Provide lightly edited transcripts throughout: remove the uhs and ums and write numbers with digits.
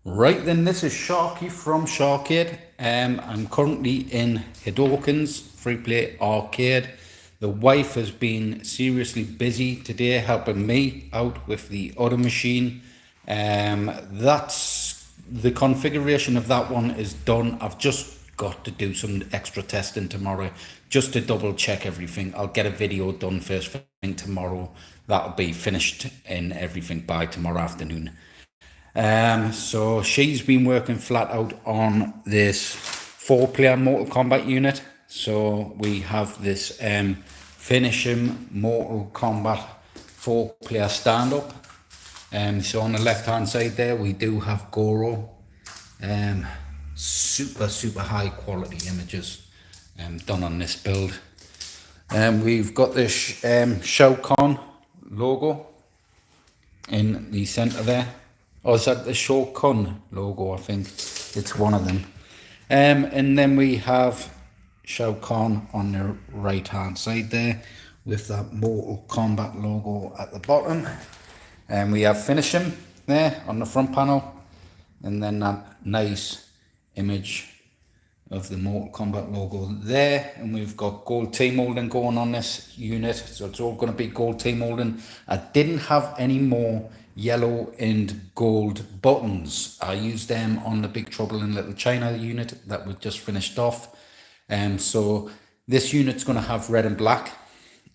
Right then, this is Sharky from Shar-Kade. I'm currently in Hadokens Free Play Arcade. The wife has been seriously busy today helping me out with the other machine. That's the configuration of that one is done. I've just got to do some extra testing tomorrow just to double check everything. I'll get a video done first thing tomorrow. That'll be finished in everything by tomorrow afternoon. So she's been working flat out on this 4-player Mortal Kombat unit. So we have this finishing Mortal Kombat 4-player stand-up. So on the left-hand side there, we do have Goro. Super high quality images done on this build. We've got this Shao-Kahn logo in the center there. Or is that the Shao-Kahn logo? I think it's one of them. And then we have Shao-Kahn on the right hand side there with that Mortal Kombat logo at the bottom. And we have Finish Him there on the front panel. And then that nice image of the Mortal Kombat logo there. And we've got gold T-molding going on this unit. So it's all going to be gold T-molding. I didn't have any more yellow and gold buttons. I used them on the Big Trouble in Little China unit that we just finished off. So this unit's going to have red and black.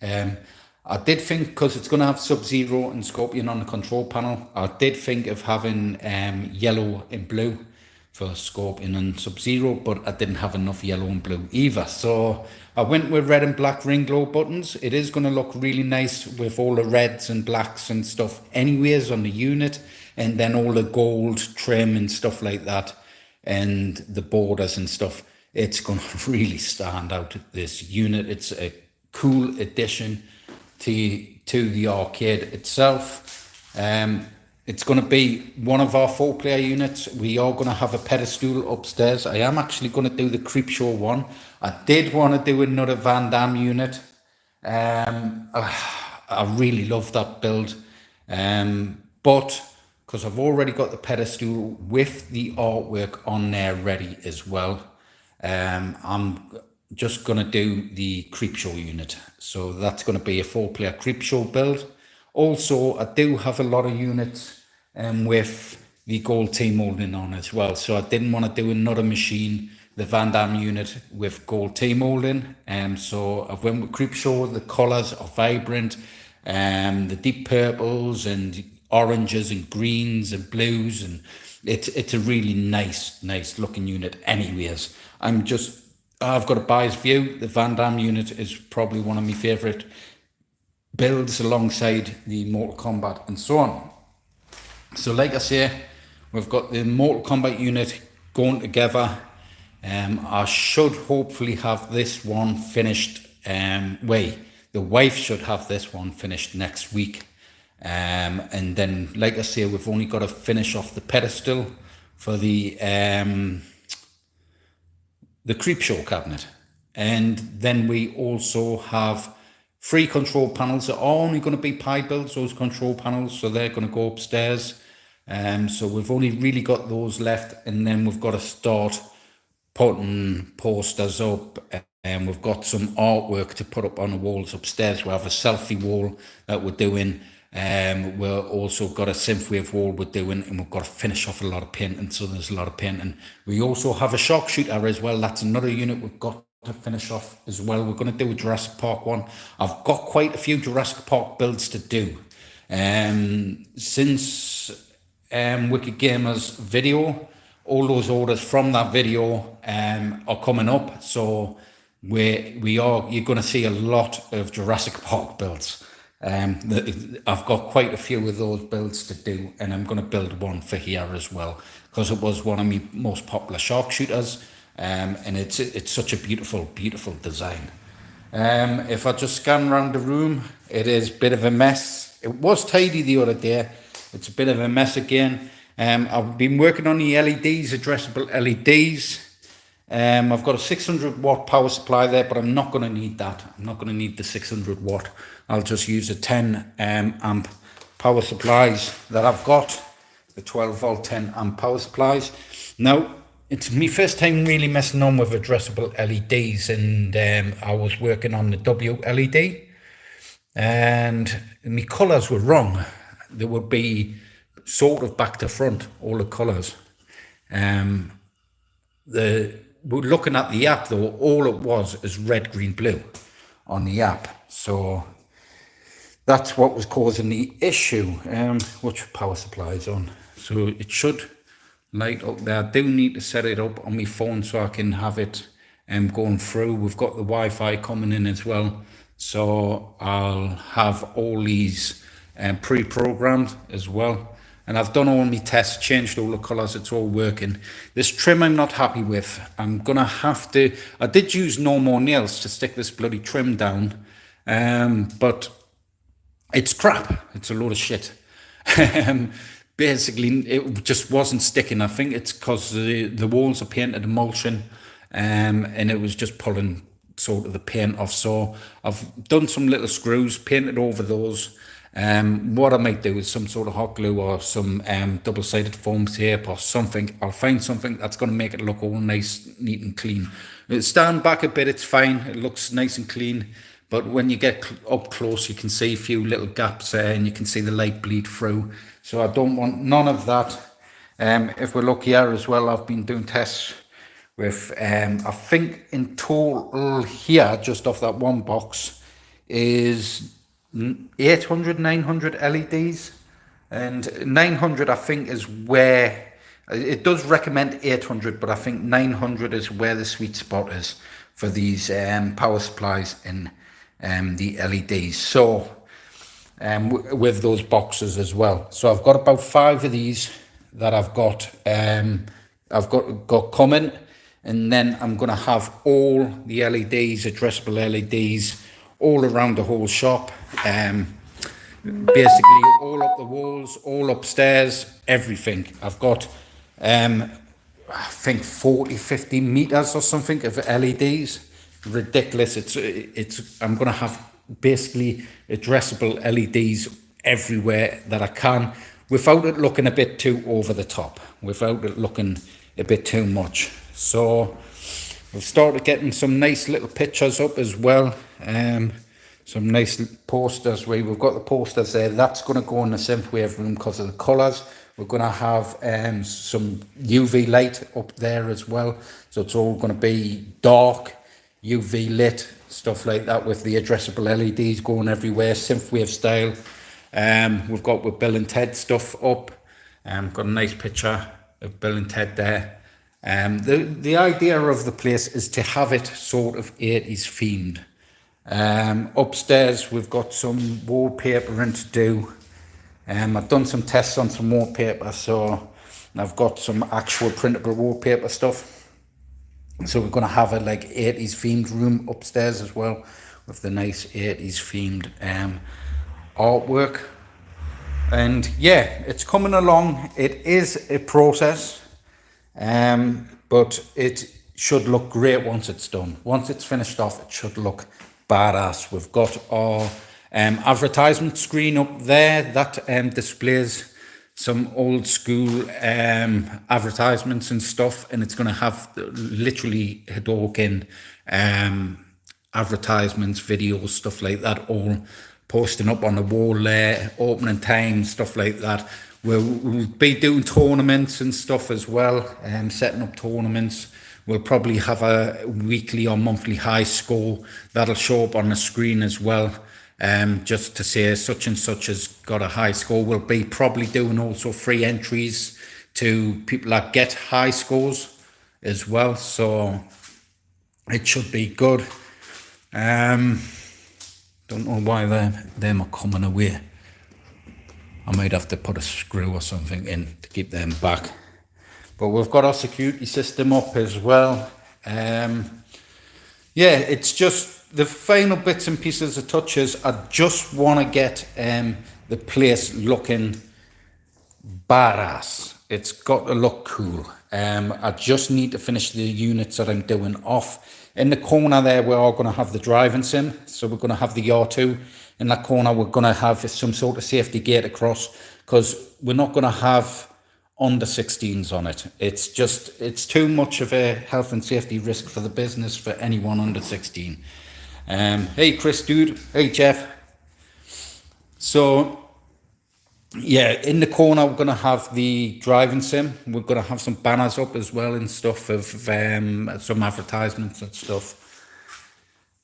I did think, because it's going to have Sub-Zero and Scorpion on the control panel, I did think of having yellow and blue for Scorpion and Sub-Zero, but I didn't have enough yellow and blue either. So I went with red and black ring glow buttons. It is going to look really nice with all the reds and blacks and stuff anyways on the unit, and then all the gold trim and stuff like that, and the borders and stuff. It's going to really stand out, this unit. It's a cool addition to the arcade itself. It's going to be one of our 4-player units. We are going to have a pedestal upstairs. I am actually going to do the Creepshow one. I did want to do another Van Damme unit. I really love that build. But because I've already got the pedestal with the artwork on there ready as well, I'm just going to do the Creepshow unit. So that's going to be a 4-player Creepshow build. Also, I do have a lot of units with the gold T-molding on as well. So I didn't want to do another machine, the Van Damme unit with gold T-molding. So I went with Creepshow. The colours are vibrant. The deep purples and oranges and greens and blues. And it's a really nice looking unit anyways. I've got a biased view. The Van Damme unit is probably one of my favourite builds alongside the Mortal Kombat and so on. So like I say, we've got the Mortal Kombat unit going together. I should hopefully have this one finished. The wife should have this one finished next week. And then, like I say, we've only got to finish off the pedestal for the Creepshow cabinet. And then we also have 3 control panels that are only going to be Pi builds, those control panels, so they're going to go upstairs. So we've only really got those left, and then we've got to start putting posters up, and we've got some artwork to put up on the walls upstairs. We have a selfie wall that we're doing. We've also got a synthwave wall we're doing, and we've got to finish off a lot of painting, so there's a lot of painting. We also have a sharpshooter as well. That's another unit we've got to finish off as well. We're going to do a Jurassic Park one. I've got quite a few Jurassic Park builds to do. Since Wicked Gamers video, all those orders from that video are coming up, so you're going to see a lot of Jurassic Park builds. I've got quite a few of those builds to do, and I'm going to build one for here as well, because it was one of my most popular sharpshooters, and it's such a beautiful design. If I just scan around the room, it is a bit of a mess. It was tidy the other day. It's a bit of a mess again. I've been working on the LEDs, addressable LEDs. I've got a 600 watt power supply there, but I'm not going to need that. I'm not going to need the 600 watt. I'll just use a 10 amp power supplies that I've got the 12 volt 10 amp power supplies. Now, it's my first time really messing on with addressable LEDs, and I was working on the W LED, and my colours were wrong. They would be sort of back to front, all the colours. Looking at the app though, all it was is red, green, blue on the app. So that's what was causing the issue. Which power supply is on? So it should light up there. I do need to set it up on my phone so I can have it going through. We've got the Wi-Fi coming in as well. So I'll have all these pre-programmed as well. And I've done all my tests, changed all the colours, it's all working. This trim I'm not happy with. I'm going to have to... I did use no more nails to stick this bloody trim down. But it's crap. It's a load of shit. Basically, it just wasn't sticking. I think it's because the walls are painted emulsion. And it was just pulling sort of the paint off. So I've done some little screws, painted over those. What I might do is some sort of hot glue or some double-sided foam tape or something. I'll find something that's going to make it look all nice, neat and clean. Stand back a bit, it's fine. It looks nice and clean. But when you get up close, you can see a few little gaps there and you can see the light bleed through. So I don't want none of that. If we look here as well, I've been doing tests with, I think in total here, just off that one box, is 800, 900 LEDs, and 900 I think is where it does recommend 800, but I think 900 is where the sweet spot is for these power supplies in the LEDs. So with those boxes as well. So I've got about 5 of these that I've got coming, and then I'm going to have all the LEDs, addressable LEDs, all around the whole shop, basically all up the walls, all upstairs, everything. I've got I think 40-50 meters or something of LEDs. Ridiculous. It's I'm gonna have basically addressable LEDs everywhere that I can, without it looking a bit too over the top, without it looking a bit too much. So we've started getting some nice little pictures up as well. Some nice posters. We've got the posters there. That's going to go in the synthwave room because of the colours. We're going to have some UV light up there as well. So it's all going to be dark, UV lit, stuff like that, with the addressable LEDs going everywhere, synthwave style. We've got with Bill and Ted stuff up. Got a nice picture of Bill and Ted there. The idea of the place is to have it sort of 80s themed. Upstairs we've got some wallpapering to do. I've done some tests on some wallpaper, so I've got some actual printable wallpaper stuff. So we're going to have a like 80s themed room upstairs as well, with the nice 80s themed artwork. And yeah, it's coming along. It is a process, but it should look great once it's done. Once it's finished off, it should look badass. We've got our advertisement screen up there that displays some old school advertisements and stuff, and it's going to have literally Hadoken advertisements, videos, stuff like that, all posting up on the wall there, opening times, stuff like that. We'll be doing tournaments and stuff as well, setting up tournaments. We'll probably have a weekly or monthly high score that'll show up on the screen as well, just to say such and such has got a high score. We'll be probably doing also free entries to people that get high scores as well, so it should be good. Don't know why them are coming away. I might have to put a screw or something in to keep them back. But we've got our security system up as well. Yeah, it's just the final bits and pieces of touches. I just want to get the place looking badass. It's got to look cool. I just need to finish the units that I'm doing off. In the corner there, we're all going to have the driving sim. So we're going to have the R2. In that corner, we're going to have some sort of safety gate across, because we're not going to have under 16s on it. It's too much of a health and safety risk for the business for anyone under 16. Hey Chris, dude. Hey Jeff. So yeah, in the corner we're gonna have the driving sim. We're gonna have some banners up as well and stuff of some advertisements and stuff.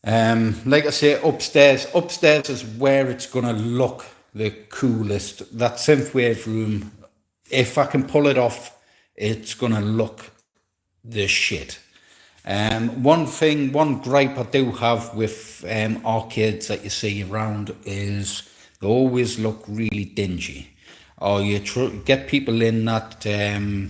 Like I say, upstairs is where it's gonna look the coolest. That synthwave room, if I can pull it off, it's gonna look the shit. One gripe I do have with arcades that you see around is they always look really dingy. Or you get people in that do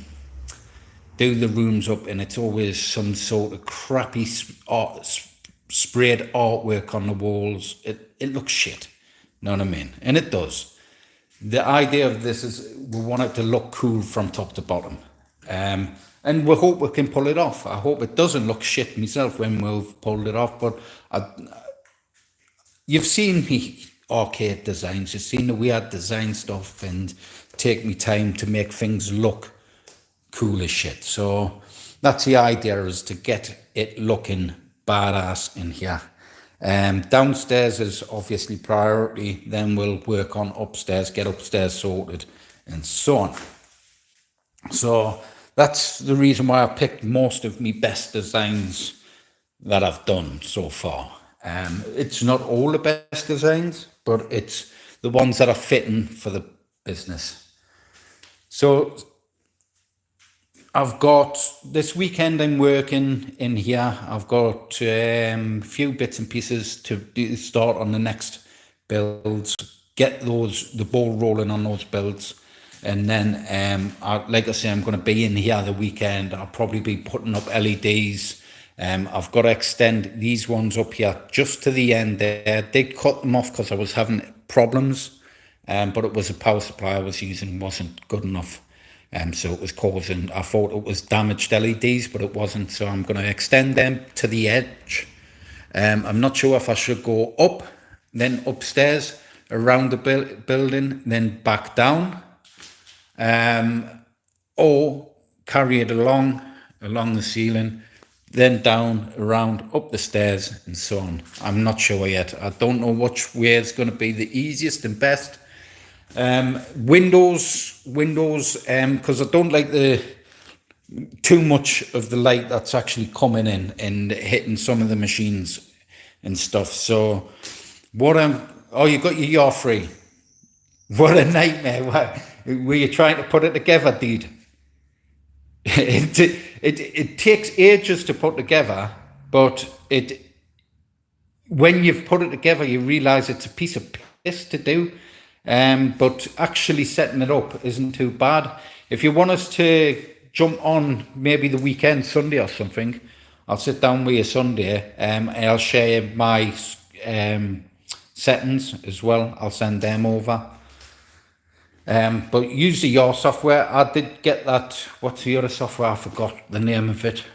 the rooms up and it's always some sort of crappy sprayed artwork on the walls. It looks shit, you know what I mean? And it does. The idea of this is we want it to look cool from top to bottom. And we hope we can pull it off. I hope it doesn't look shit myself when we've pulled it off, but you've seen me arcade designs, you've seen the weird design stuff and take me time to make things look cool as shit. So that's the idea, is to get it looking badass in here. Downstairs is obviously priority, then we'll work on upstairs, get upstairs sorted and so on. So that's the reason why I picked most of my best designs that I've done so far. It's not all the best designs, but it's the ones that are fitting for the business. So I've got, this weekend I'm working in here. I've got a few bits and pieces to start on the next builds, get the ball rolling on those builds. And then, like I say, I'm going to be in here the weekend. I'll probably be putting up LEDs. I've got to extend these ones up here just to the end there. I did cut them off because I was having problems, but it was a power supply I was using wasn't good enough. So it was causing, I thought it was damaged LEDs, but it wasn't. So I'm going to extend them to the edge. I'm not sure if I should go up, then upstairs, around the building, then back down. Or carry it along the ceiling, then down, around, up the stairs and so on. I'm not sure yet. I don't know which way is going to be the easiest and best. Windows, because I don't like too much of the light that's actually coming in and hitting some of the machines and stuff. So oh, you got your yaw free. What a nightmare. Were you trying to put it together, dude? It takes ages to put together, but when you've put it together, you realise it's a piece of piss to do. But actually setting it up isn't too bad. If you want us to jump on maybe the weekend, Sunday or something, I'll sit down with you Sunday and I'll share my settings as well. I'll send them over. But usually your software, I did get that, what's the other software, I forgot the name of it,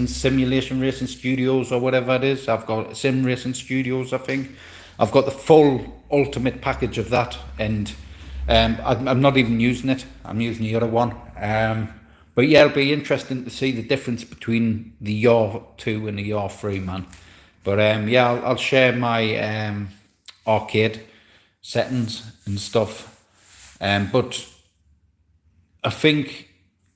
Simulation Racing Studios or whatever it is. I've got Sim Racing Studios, I think. I've got the full ultimate package of that, and I'm not even using it, I'm using the other one. But yeah, it'll be interesting to see the difference between the Yaw 2 and the Yaw 3, man. But yeah, I'll share my arcade settings and stuff, but I think,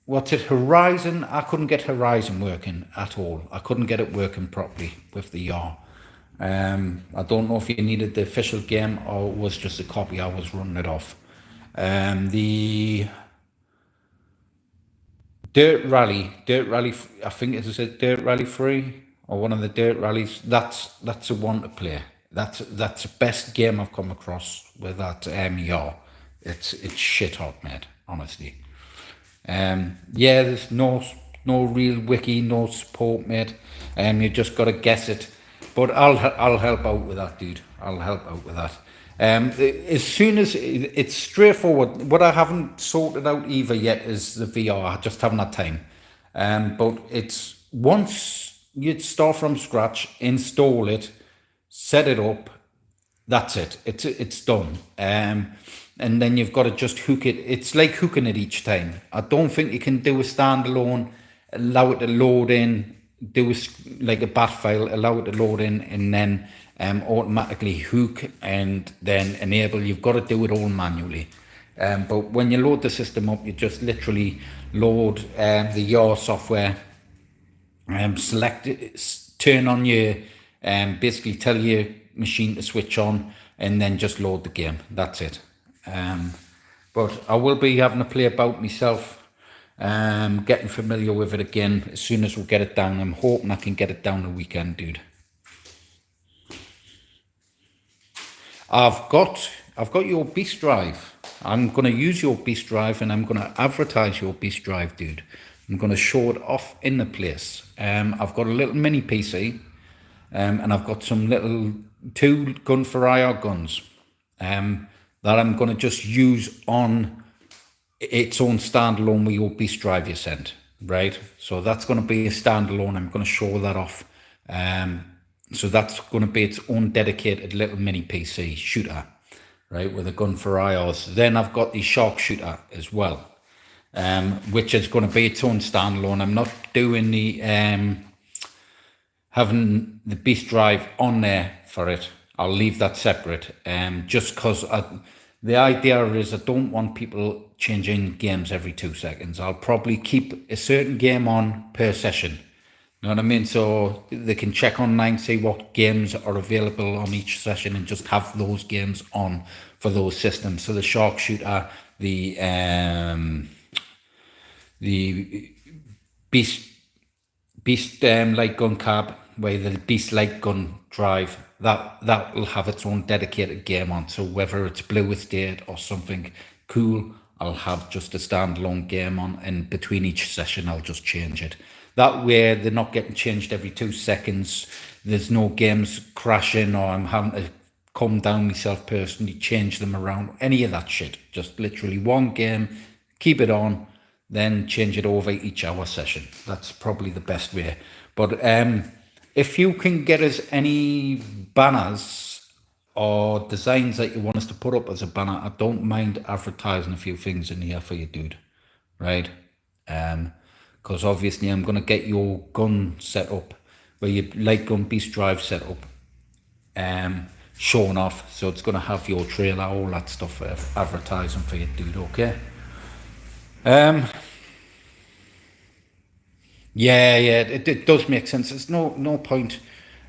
what's it, Horizon, I couldn't get Horizon working at all. I couldn't get it working properly with the Yaw. I don't know if you needed the official game or it was just a copy I was running it off. The Dirt Rally, I think it's a Dirt Rally 3 or one of the Dirt Rallies, that's a one to play. That's the best game I've come across with that Yaw. It's shit hot, mate, honestly. Yeah, there's no real wiki, no support, mate. You just gotta guess it. But I'll help out with that, dude. I'll help out with that. As soon as it's straightforward. What I haven't sorted out either yet is the VR. I just haven't had time. But it's once you start from scratch, install it, set it up, that's it. It's done. and then you've got to just hook it. It's like hooking it each time. I don't think you can do a standalone, allow it to load in, do like a bat file, allow it to load in, and then automatically hook and then enable. You've got to do it all manually. But when you load the system up, you just literally load the YAR software, select it, turn on your, basically tell your machine to switch on, and then just load the game. That's it. But I will be having to play about myself, getting familiar with it again as soon as we get it down. I'm hoping I can get it down the weekend, dude. I've got your beast drive. I'm going to use your beast drive, and I'm going to advertise your beast drive, dude. I'm going to show it off in the place. I've got a little mini PC, and I've got some little 2 gun for IR guns that I'm going to just use on its own standalone with your beast drive you sent, right? So that's going to be a standalone. I'm going to show that off. So that's going to be its own dedicated little mini PC shooter, right, with a gun for IRs. Then I've got the shark shooter as well, which is going to be its own standalone. I'm not doing the having the beast drive on there for it. I'll leave that separate, just because the idea is I don't want people changing games every 2 seconds. I'll probably keep a certain game on per session. You know what I mean? So they can check online, see what games are available on each session, and just have those games on for those systems. So the shark shooter, the beast light gun cab, where the beast light gun drive, that will have its own dedicated game on. So whether it's Blue Estate or something cool, I'll have just a standalone game on, and between each session I'll just change it. That way they're not getting changed every 2 seconds. There's no games crashing, or I'm having to come down myself personally, change them around, any of that shit. Just literally one game, keep it on, then change it over each hour session. That's probably the best way. But if you can get us any banners or designs that you want us to put up as a banner, I don't mind advertising a few things in here for you, dude, right? Because obviously I'm going to get your gun set up, where your light gun beast drive set up, shown off. So it's going to have your trailer, all that stuff, advertising for you, dude, okay? Yeah, it does make sense. There's no point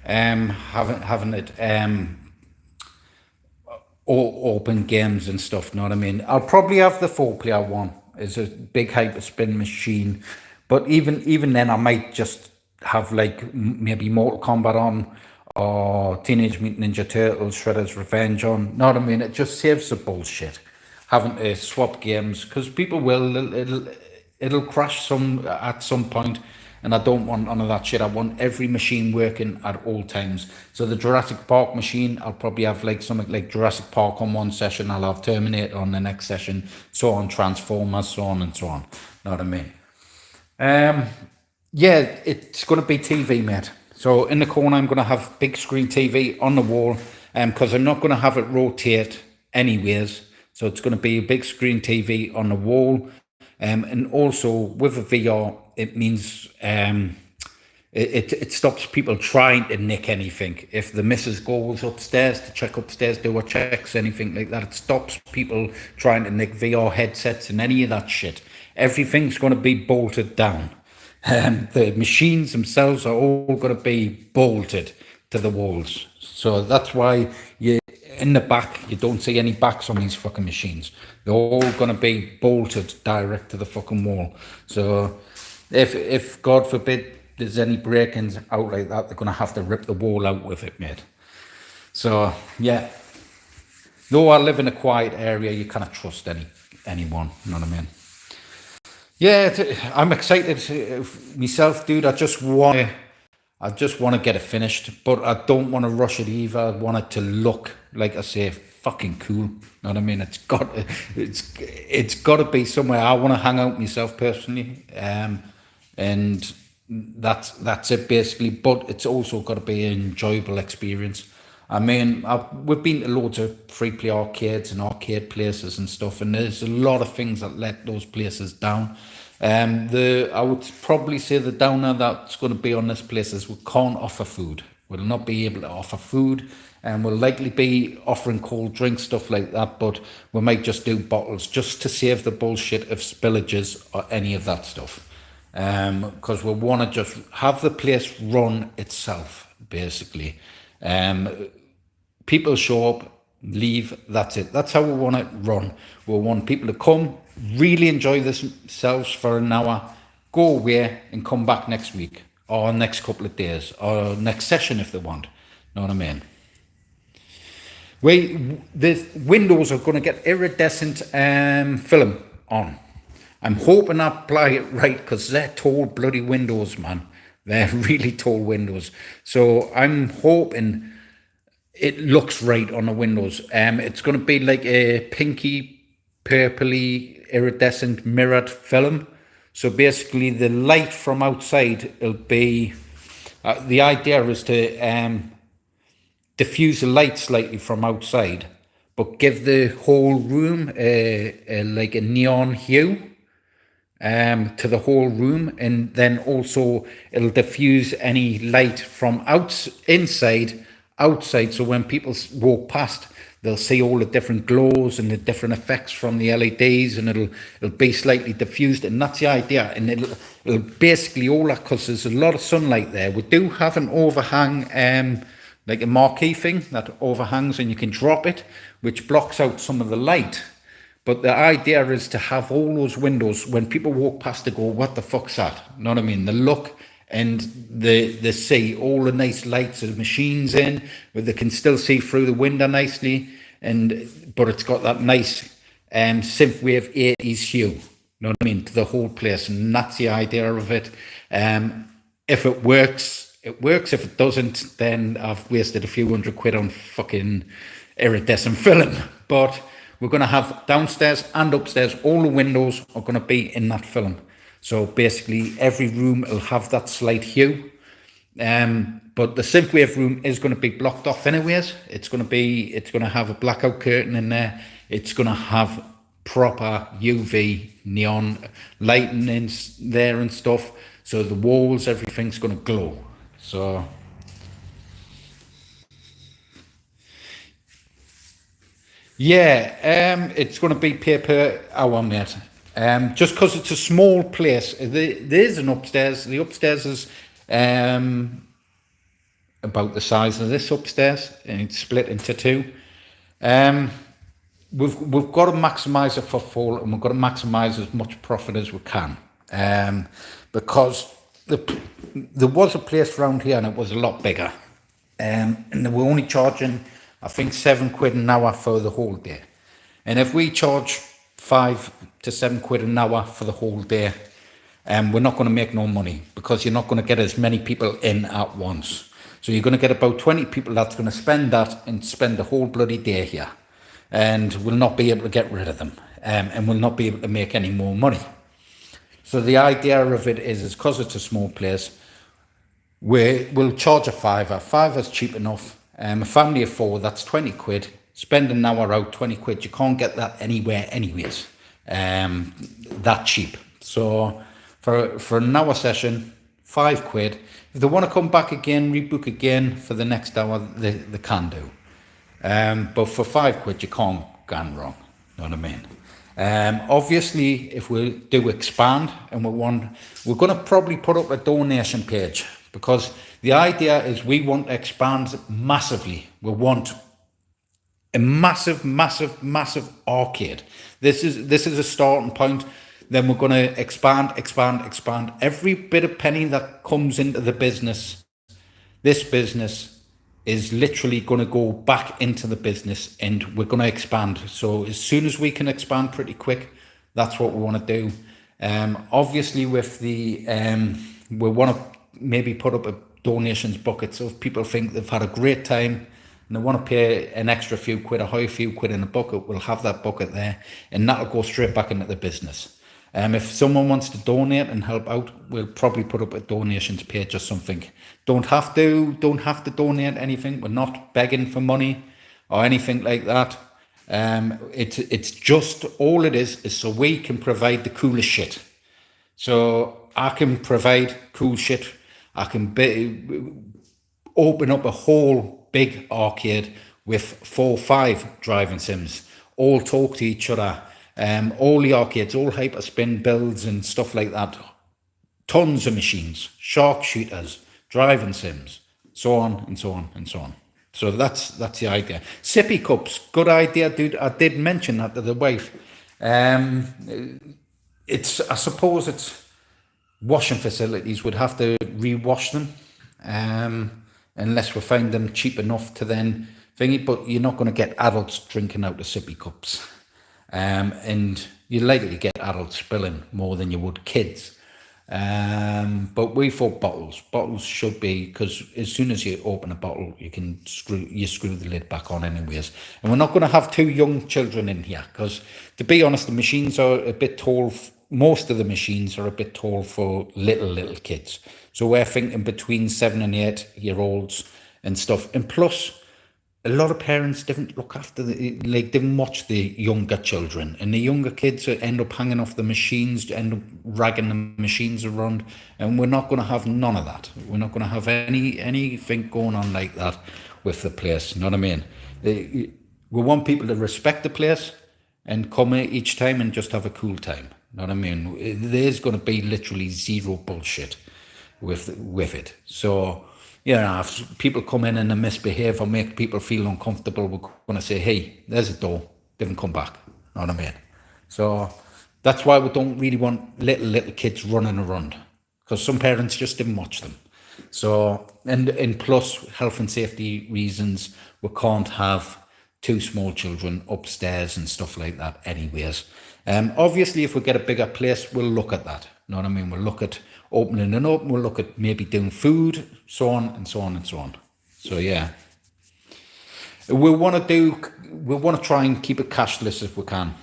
having it open games and stuff, know what I mean? I'll probably have the 4-player one. It's a big Hyperspin machine, but even then I might just have like maybe Mortal Kombat on, or Teenage Mutant Ninja Turtles Shredder's Revenge on, know what I mean? It just saves the bullshit having to swap games, because people it'll crash at some point, and I don't want none of that shit. I want every machine working at all times. So the Jurassic Park machine, I'll probably have like something like Jurassic Park on one session, I'll have Terminator on the next session, so on, Transformers, so on and so on. Know what I mean? Yeah, it's going to be TV, mate. So in the corner, I'm going to have big screen TV on the wall, because I'm not going to have it rotate anyways. So it's going to be a big screen TV on the wall. And also with a VR, it means it stops people trying to nick anything. If the missus goes upstairs to check upstairs, do her checks, anything like that, it stops people trying to nick VR headsets and any of that shit. Everything's going to be bolted down. The machines themselves are all going to be bolted to the walls. So that's why in the back, you don't see any backs on these fucking machines. They're all going to be bolted direct to the fucking wall. So if God forbid there's any break-ins out like that, they're going to have to rip the wall out with it, mate. So yeah, though I live in a quiet area, you cannot trust anyone, you know what I mean? Yeah, I'm excited myself, dude. I just want to get it finished, but I don't want to rush it either. I want it to look, like I say, fucking cool. You know what I mean? It's got to be somewhere I want to hang out myself personally, and that's it basically. But it's also got to be an enjoyable experience. I mean, we've been to loads of free play arcades and arcade places and stuff, and there's a lot of things that let those places down. I would probably say the downer that's going to be on this place is we can't offer food. We'll not be able to offer food, and we'll likely be offering cold drinks, stuff like that, but we might just do bottles just to save the bullshit of spillages or any of that stuff. Because we want to just have the place run itself, basically. People show up, leave, that's it. That's how we want it run. We want people to come, really enjoy themselves for an hour, go away and come back next week or next couple of days or next session if they want. Know what I mean? The windows are going to get iridescent film on. I'm hoping I apply it right because they're tall bloody windows, man. They're really tall windows. So I'm hoping it looks right on the windows. It's going to be like a pinky, purpley, iridescent mirrored film. So basically the light from outside will be... the idea is to diffuse the light slightly from outside, but give the whole room like a neon hue. To the whole room, and then also it'll diffuse any light from inside outside, so when people walk past they'll see all the different glows and the different effects from the LEDs, and it'll be slightly diffused, and that's the idea. And it'll basically all that, because there's a lot of sunlight there. We do have an overhang, like a marquee thing that overhangs and you can drop it, which blocks out some of the light. But the idea is to have all those windows, when people walk past, they go, what the fuck's that? You know what I mean? They look and they see all the nice lights of machines in, where they can still see through the window nicely, but it's got that nice synthwave 80s hue, you know what I mean, to the whole place. And that's the idea of it. If it works, it works. If it doesn't, then I've wasted a few £100 on fucking iridescent film. But we're going to have downstairs and upstairs, all the windows are going to be in that film. So basically every room will have that slight hue. But the synthwave room is going to be blocked off anyways. It's going to have a blackout curtain in there. It's going to have proper UV neon lighting in there and stuff. So the walls, everything's going to glow. So... yeah, it's going to be pay per hour, mate. Just because it's a small place. There's an upstairs. The upstairs is about the size of this upstairs, and it's split into two. We've got to maximise it for fall, and we've got to maximise as much profit as we can. Because there was a place around here, and it was a lot bigger, and they were only charging, I think, £7 an hour for the whole day. And if we charge £5 to £7 an hour for the whole day, we're not going to make no money, because you're not going to get as many people in at once. So you're going to get about 20 people that's going to spend that and spend the whole bloody day here, and we'll not be able to get rid of them, and we'll not be able to make any more money. So the idea of it is because it's a small place, we'll charge a fiver. Fiver's cheap enough. A family of four, that's £20. Spend an hour out, £20. You can't get that anywhere anyways. That cheap. So for an hour session, £5. If they want to come back again, rebook again for the next hour, they can do. But for £5 you can't go wrong. You know what I mean? Obviously, if we do expand, and we're going to probably put up a donation page, because the idea is we want to expand massively. We want a massive, massive, massive arcade. This is a starting point. Then we're going to expand. Every bit of penny that comes into the business, this business is literally going to go back into the business, and we're going to expand. So as soon as we can expand pretty quick, that's what we want to do. Obviously, with the we want to maybe put up a donations bucket, so if people think they've had a great time and they want to pay an extra few quid, a high few quid in a bucket, we'll have that bucket there, and that'll go straight back into the business. If someone wants to donate and help out, we'll probably put up a donations page or something. Don't have to donate anything. We're not begging for money or anything like that. It's just, all it is so we can provide the coolest shit. So I can provide cool shit. I can open up a whole big arcade with 4 or 5 driving sims, all talk to each other. All the arcades, all Hyperspin builds and stuff like that. Tons of machines, shark shooters, driving sims, so on and so on and so on. So that's the idea. Sippy cups, good idea, dude. I did mention that to the wife. I suppose it's washing facilities would have to rewash them, unless we find them cheap enough to then thingy. But you're not going to get adults drinking out of sippy cups, and you're likely to get adults spilling more than you would kids. But we thought bottles should be, because as soon as you open a bottle, you screw the lid back on anyways. And we're not going to have 2 young children in here, because to be honest, the machines are a bit tall. Most of the machines are a bit tall for little kids. So we're thinking between 7 and 8-year-olds and stuff. And plus, a lot of parents didn't look after didn't watch the younger children, and the younger kids end up hanging off the machines, end up ragging the machines around, and we're not going to have none of that. We're not going to have anything going on like that with the place. You know what I mean? We want people to respect the place and come each time and just have a cool time. You know what I mean? There's going to be literally zero bullshit with it. So, if people come in and they misbehave or make people feel uncomfortable, we're going to say, hey, there's a door, didn't come back. You know what I mean? So that's why we don't really want little kids running around, because some parents just didn't watch them. So, and plus health and safety reasons, we can't have 2 small children upstairs and stuff like that anyways. Obviously, if we get a bigger place, we'll look at that. You know what I mean? We'll look at opening it up. We'll look at maybe doing food, so on and so on and so on. So yeah, we want to try and keep it cashless if we can.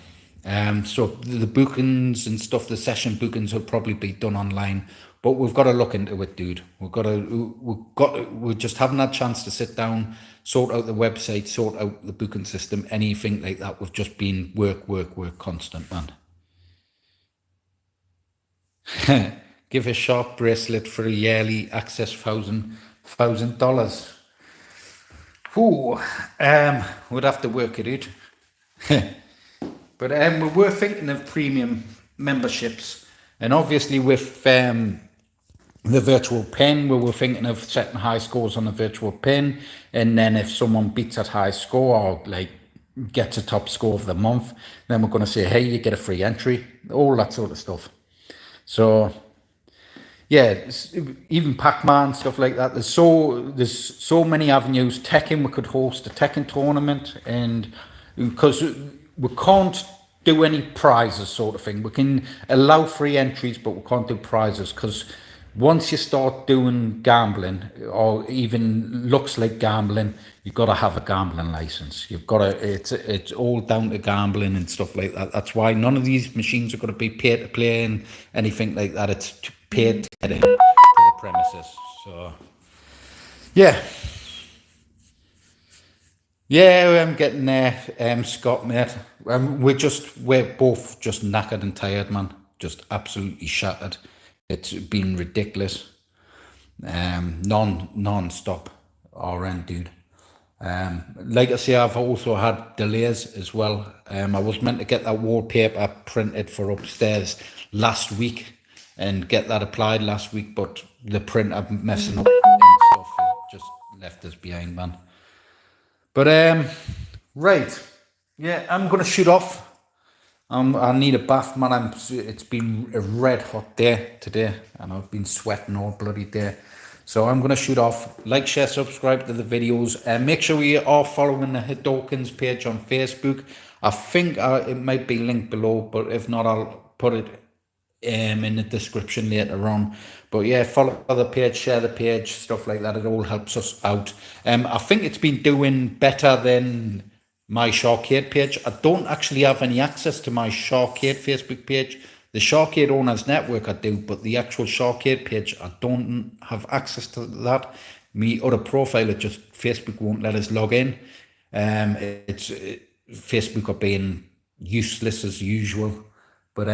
So the bookings and stuff, the session bookings will probably be done online, but we've got to look into it, dude. We just haven't had a chance to sit down, sort out the website, sort out the booking system, anything like that. We've just been work constant, man. Give a shark bracelet for a yearly access $1,000. Ooh, we'd have to work it out. But we were thinking of premium memberships, and obviously with the virtual pen, we were thinking of setting high scores on the virtual pen, and then if someone beats that high score or gets a top score of the month, then we're going to say, hey, you get a free entry, all that sort of stuff. So yeah, even Pac-Man, stuff like that. There's so many avenues. Tekken, we could host a Tekken tournament, and because we can't do any prizes sort of thing. We can allow free entries, but we can't do prizes, because once you start doing gambling, or even looks like gambling, you've got to have a gambling license. You've got to, it's all down to gambling and stuff like that. That's why none of these machines are going to be pay to play and anything like that. It's paid to get in to the premises. So yeah, I'm getting there, Scott, mate. We're both just knackered and tired, man. Just absolutely shattered. It's been ridiculous. Non-stop RN, dude. Like I say, I've also had delays as well. I was meant to get that wallpaper printed for upstairs last week and get that applied last week, but the printer messing up and stuff just left us behind, man. But right, yeah, I'm gonna shoot off. I need a bath, man. It's been a red hot day today, and I've been sweating all bloody day. So I'm gonna shoot off. Like, share, subscribe to the videos, and make sure you are following the Hadokens page on Facebook. I think it might be linked below, but if not, I'll put it in the description later on. But yeah, follow the page, share the page, stuff like that. It all helps us out. I think it's been doing better than my Shar-Kade page. I don't actually have any access to my Shar-Kade Facebook page. The Shar-Kade owners network I do, but the actual Shar-Kade page I don't have access to that. Me other profile, it just Facebook won't let us log in. Facebook are being useless as usual, but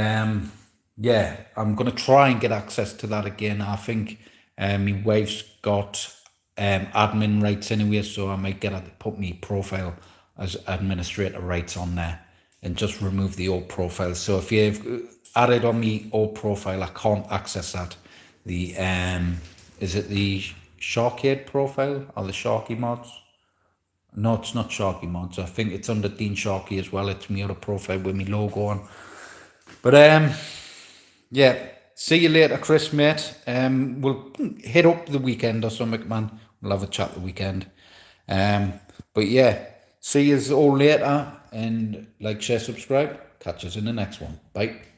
yeah, I'm gonna try and get access to that again. I think my wife's got admin rights anyway, so I might get her to put me profile as administrator rights on there and just remove the old profile. So if you've added on me old profile, I can't access that. The is it the Shar-Kade profile or the Sharky mods? No, it's not Sharky mods. I think it's under Dean Sharky as well. It's my other profile with my logo on. But yeah, see you later, Chris, mate. We'll hit up the weekend or something, man. We'll have a chat the weekend. But yeah, see you all later, and like, share, subscribe. Catch us in the next one. Bye.